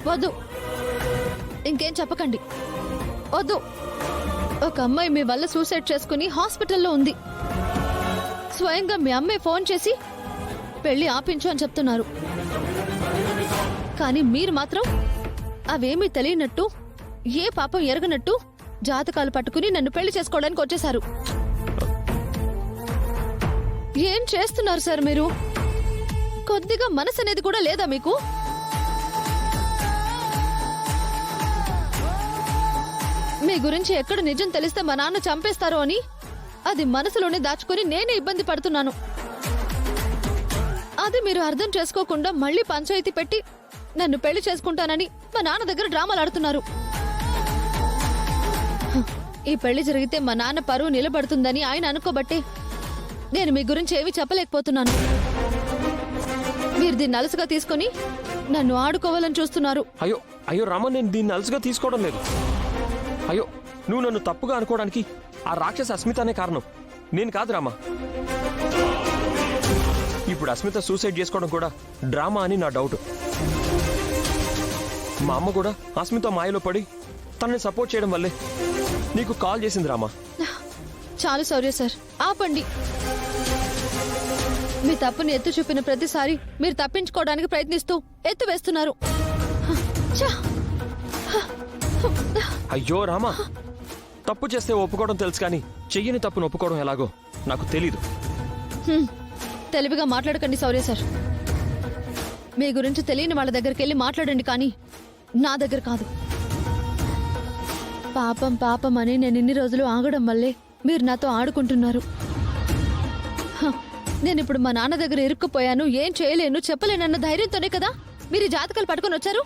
వద్దు, ఇంకేం చెప్పకండి. వద్దు. ఒక అమ్మాయి మీ వల్ల సూసైడ్ చేసుకుని హాస్పిటల్లో ఉంది. స్వయంగా మీ అమ్మాయి ఫోన్ చేసి పెళ్లి ఆపించు అని చెప్తున్నారు. కానీ మీరు మాత్రం అవేమీ తెలియనట్టు, ఏ పాపం ఎరగనట్టు జాతకాలు పట్టుకుని నన్ను పెళ్లి చేసుకోవడానికి వచ్చేశారు. ఏం చేస్తున్నారు సార్ మీరు? కొద్దిగా మనసు అనేది కూడా లేదా మీకు? మీ గురించి ఎక్కడ నిజం తెలిస్తే మా నాన్న చంపేస్తారో అని అది మనసులోనే దాచుకుని నేనే ఇబ్బంది పడుతున్నాను. అది మీరు అర్థం చేసుకోకుండా మళ్ళీ పంచాయతీ పెట్టి నన్ను పెళ్లి చేసుకుంటానని మా నాన్న దగ్గర డ్రామాలు ఆడుతున్నారు. ఈ పెళ్లి జరిగితే మా నాన్న పరువు నిలబడుతుందని ఆయన అనుకోబట్టే నేను మీ గురించి ఏమీ చెప్పలేకపోతున్నాను. మీరు దీన్ని అలసుగా తీసుకుని నన్ను ఆడుకోవాలని చూస్తున్నారు. అయ్యో అయ్యో రామ, నేను దీన్ని అలసుగా తీసుకోవడం లేదు. అయ్యో, నువ్వు నన్ను తప్పుగా అనుకోవడానికి ఆ రాక్షస అస్మితనే కారణం, నేను కాదు రామా. ఇప్పుడు అస్మిత సూసైడ్ చేసుకోవడం కూడా డ్రామా అని నా డౌట్. మా అమ్మ కూడా అస్మిత మాయలో పడి తనని సపోర్ట్ చేయడం వల్లే నీకు కాల్ చేసింది రామా. చాలు శౌర్య సార్, ఆపండి. మీ తప్పుని ఎత్తు చూపిన ప్రతిసారి మీరు తప్పించుకోవడానికి ప్రయత్నిస్తూ ఎత్తు వేస్తున్నారు. అయ్యో రామా, తప్పు చేస్తే ఒప్పుకోవడం తెలుసు కానీ చెయ్యని తప్పును ఒప్పుకోవడం ఎలాగో నాకు తెలీదు. తెలివిగా మాట్లాడకండి శౌర్య సార్. మీ గురించి తెలియని వాళ్ళ దగ్గరికి వెళ్ళి మాట్లాడండి, కానీ నా దగ్గర కాదు. పాపం పాపం అని నేను ఇన్ని రోజులు ఆగడం వల్లే మీరు నాతో ఆడుకుంటున్నారు. నేనిప్పుడు మా నాన్న దగ్గర ఇరుక్కుపోయాను, ఏం చేయలేను చెప్పలేనన్న ధైర్యంతోనే కదా మీరు ఈ జాతకాలు పట్టుకొని వచ్చారు.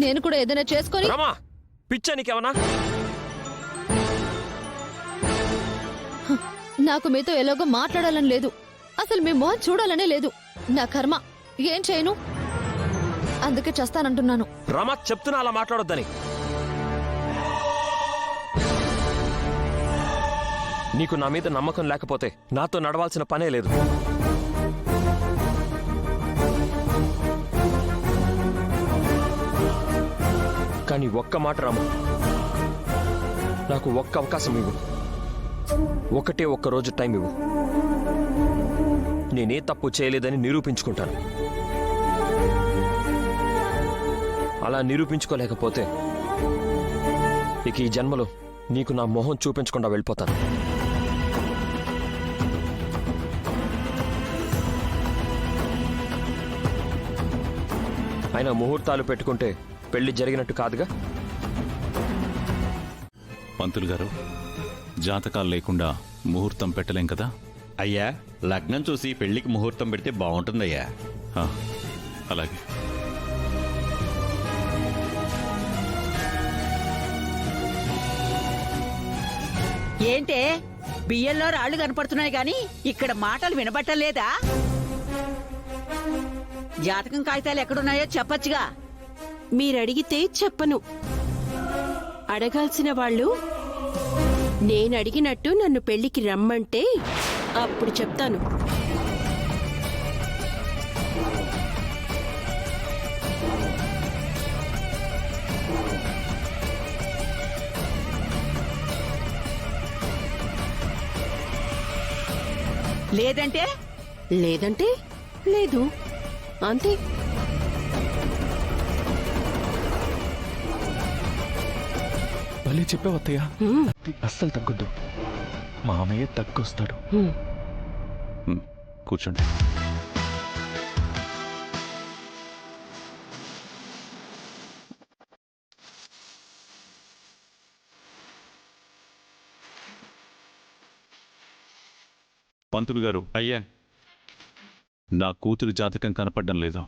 నేను కూడా ఏదైనా చేసుకొని పిచ్చా నీకేమన్నా? నాకు మీతో ఎలాగో మాట్లాడాలని లేదు, అసలు మీ మొహం చూడాలనే లేదు. నా కర్మ, ఏం చేయను, అందుకే చేస్తానంటున్నాను. రమా, చెప్తున్నా అలా మాట్లాడొద్దని. నీకు నా మీద నమ్మకం లేకపోతే నాతో నడవాల్సిన పనే లేదు. కానీ ఒక్క మాట రామా, నాకు ఒక్క అవకాశం ఇవ్వు, ఒకటే ఒక్క రోజు టైం ఇవ్వు. నేనే తప్పు చేయలేదని నిరూపించుకుంటాను. అలా నిరూపించుకోలేకపోతే ఇక ఈ జన్మలో నీకు నా మొహం చూపించకుండా వెళ్ళిపోతాను. అయినా ముహూర్తాలు పెట్టుకుంటే పెళ్లి జరిగినట్టు కాదుగా. పంతులు గారు, జాతకాలు లేకుండా ముహూర్తం పెట్టలేం కదా? అయ్యా, లగ్నం చూసి పెళ్లికి ముహూర్తం పెడితే బాగుంటుందయ్యా. అలాగే. ఏంటే బియ్యంలో రాళ్లు కనపడుతున్నాయి గాని ఇక్కడ మాటలు వినబట్టలేదా? జాతకం కాగితాలు ఎక్కడున్నాయో చెప్పచ్చుగా. మీరడిగితే చెప్పను. అడగాల్సిన వాళ్ళు నేనడిగినట్టు నన్ను పెళ్లికి రమ్మంటే అప్పుడు చెప్తాను. లేదంటే లేదంటే లేదు, అంతే. భలే చెప్పావు అత్తయ్య. అస్సలు తగ్గొద్దు, మామయ్య తగ్గొస్తాడు. కూర్చోండి. పంతులు గారు, అయ్యా, నా కూతురు జాతకం కనపడ్డం లేదు.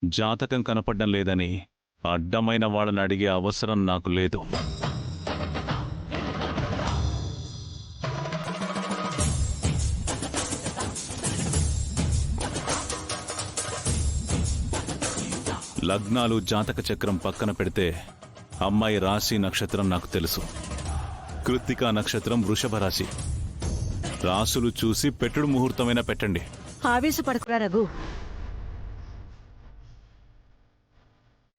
జాతకం కనపడ్డం లేదని అడ్డమైన వాళ్ళని అడిగే అవసరం నాకు లేదు. లగ్నాలు జాతక చక్రం పక్కన పెడితే అమ్మాయి రాశి నక్షత్రం నాకు తెలుసు. కృత్తికా నక్షత్రం వృషభ రాశి. రాసులు చూసి పెట్టుడు ముహూర్తమైనా పెట్టండి. ఆవేశపడకురా రఘు.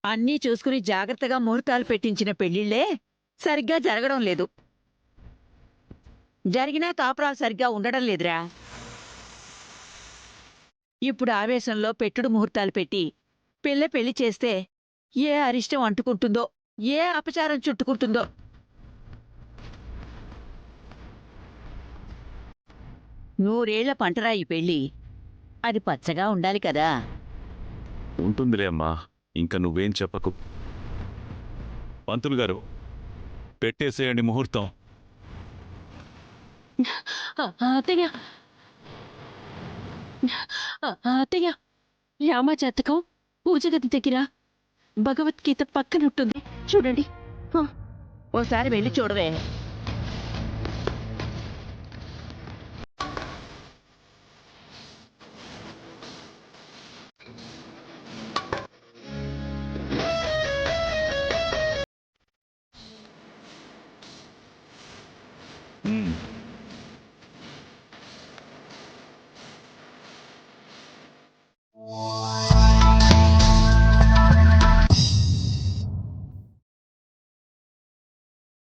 అన్నీ చూసుకుని జాగ్రత్తగా ముహూర్తాలు పెట్టించిన పెళ్లిళ్లే సరిగ్గా జరగడం లేదు. జరిగినా కాపురాలు సరిగ్గా ఉండడం లేదురా. ఇప్పుడు ఆవేశంలో పెట్టుడు ముహూర్తాలు పెట్టి పెళ్లి చేస్తే ఏ అరిష్టం అంటుకుంటుందో, ఏ అపచారం చుట్టుకుంటుందో. నూరేళ్ల పంటరా ఈ పెళ్లి. అది పచ్చగా ఉండాలి కదా. ఉంటుందిలే అమ్మా, ఇంకా నువ్వేం చెప్పకు. పంతులు గారు, పెట్టేసేయండి ముహూర్తం. అత్తయ్య అత్తయ్య, రామ జాతకం పూజ గది దగ్గర భగవద్గీత పక్కనుంటుంది చూడండి. ఓసారి వెళ్ళి చూడవే.